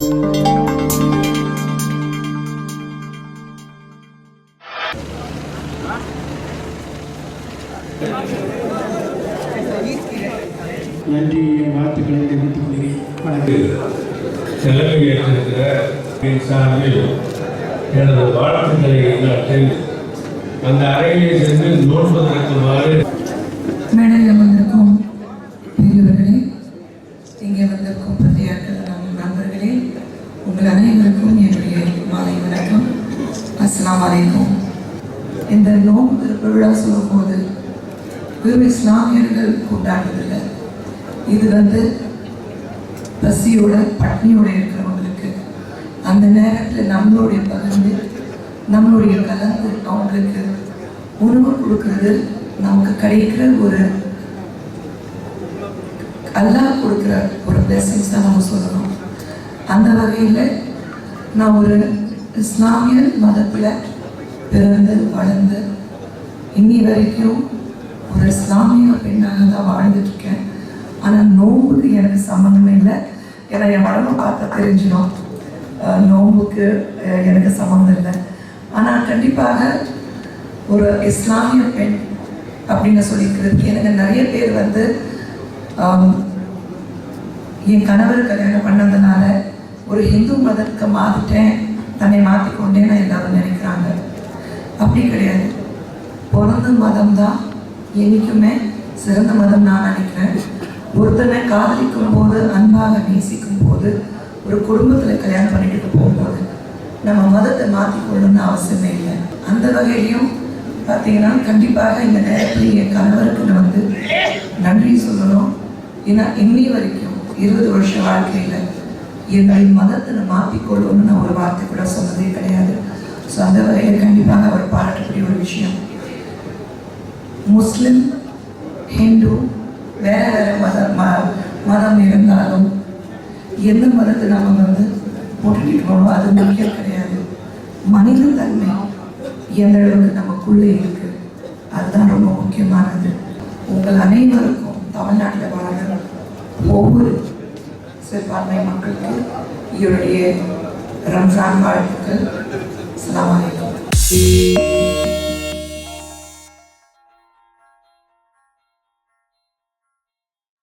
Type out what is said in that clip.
நன்றி, வாழ்த்துக்களை தெரிவித்துக் கொள்கிறேன். செலவு ஏற்றிருக்கிற சார்பில் எனது வாழ்த்துக்களை தெரிவித்து அந்த அறையிலே சென்று நோன்பு நடக்குமாறு மேடையில் வந்திருக்கும் பெரியவர்களே, இங்கே வந்திருக்கும் பத்தியாக்கள் நண்பர்களே, உங்கள் அனைவருக்கும் என்னுடைய மாலை வணக்கம். அஸ்ஸலாமு அலைக்கும். இந்த நோன்பு திருவிழா சொல்லும்போது வெறும் இஸ்லாமியர்கள் கொண்டாடுறதில்லை. இது பசியோட பட்னியோட இருக்கிறவங்களுக்கு அந்த நேரத்தில் நம்மளுடைய பகிர்ந்து நம்மளுடைய கலந்து அவங்களுக்கு உணவு கொடுக்கறது நமக்கு கிடைக்கிற ஒரு அல்லாஹ் கொடுக்குற ஒரு பிளெஸிங்ஸ் தான் நம்ம சொல்லணும். அந்த வகையில் நான் ஒரு இஸ்லாமிய மதத்தில் பிறந்து வளர்ந்து இன்னி வரைக்கும் ஒரு இஸ்லாமிய பெண்ணாக தான் வாழ்ந்துட்டுருக்கேன். ஆனால் நோம்புக்கு எனக்கு சம்மந்தமே இல்லை. ஏன்னா என் உடம்பு பார்த்தா தெரிஞ்சிடும் நோம்புக்கு எனக்கு சம்மந்தம் இல்லை. ஆனால் கண்டிப்பாக ஒரு இஸ்லாமிய பெண் அப்படின்னு சொல்லிக்கிறதுக்கு எனக்கு நிறைய பேர் என் கணவர் கல்யாணம் பண்ணதுனால ஒரு ஹிந்து மதத்துக்கு மாற்றிட்டேன், தன்னை மாற்றிக்கொண்டேன்னு எல்லாரும் நினைக்கிறாங்க. அப்படி கிடையாது. பிறந்த மதம் தான் என்றைக்குமே சிறந்த மதம் நான் நினைக்கிறேன். ஒருத்தனை காதலிக்கும் போது, அன்பாக நேசிக்கும் போது, ஒரு குடும்பத்தில் கல்யாணம் பண்ணிட்டு போகும்போது நம்ம மதத்தை மாற்றிக்கொள்ளணும்னு அவசியமே இல்லை. அந்த வகையிலையும் பார்த்தீங்கன்னா கண்டிப்பாக இந்த நேரத்தில் என் கணவருக்கு நான் நன்றி சொல்லணும். ஏன்னா இன்னி வரைக்கும் 20 வருஷ வாழ்க்கையில் என்னுடைய மதத்தை நான் மாற்றிக்கொள்ளணும்னு நான் ஒரு வார்த்தை கூட சொன்னதே கிடையாது. ஸோ அந்த வகையில் கண்டிப்பாக அவர் பாராட்டக்கூடிய ஒரு விஷயம். முஸ்லிம், ஹிந்து வேறு மதம் இருந்தாலும் எந்த மதத்தை நம்ம போட்டுக்கிட்டோமோ அது முக்கியம் கிடையாது. மனித தன்மை எந்த அளவுக்கு நமக்குள்ளே இருக்கு, அதுதான் ரொம்ப முக்கியமானது. உங்கள் அனைவருக்கும் தமிழ்நாட்டில் வாழ்கிற ஒவ்வொரு சிறுபான்மை மக்களுக்கு இவருடைய ரம்ஜான் வாழ்த்துக்கள். அஸ்ஸலாமு அலைக்கும்.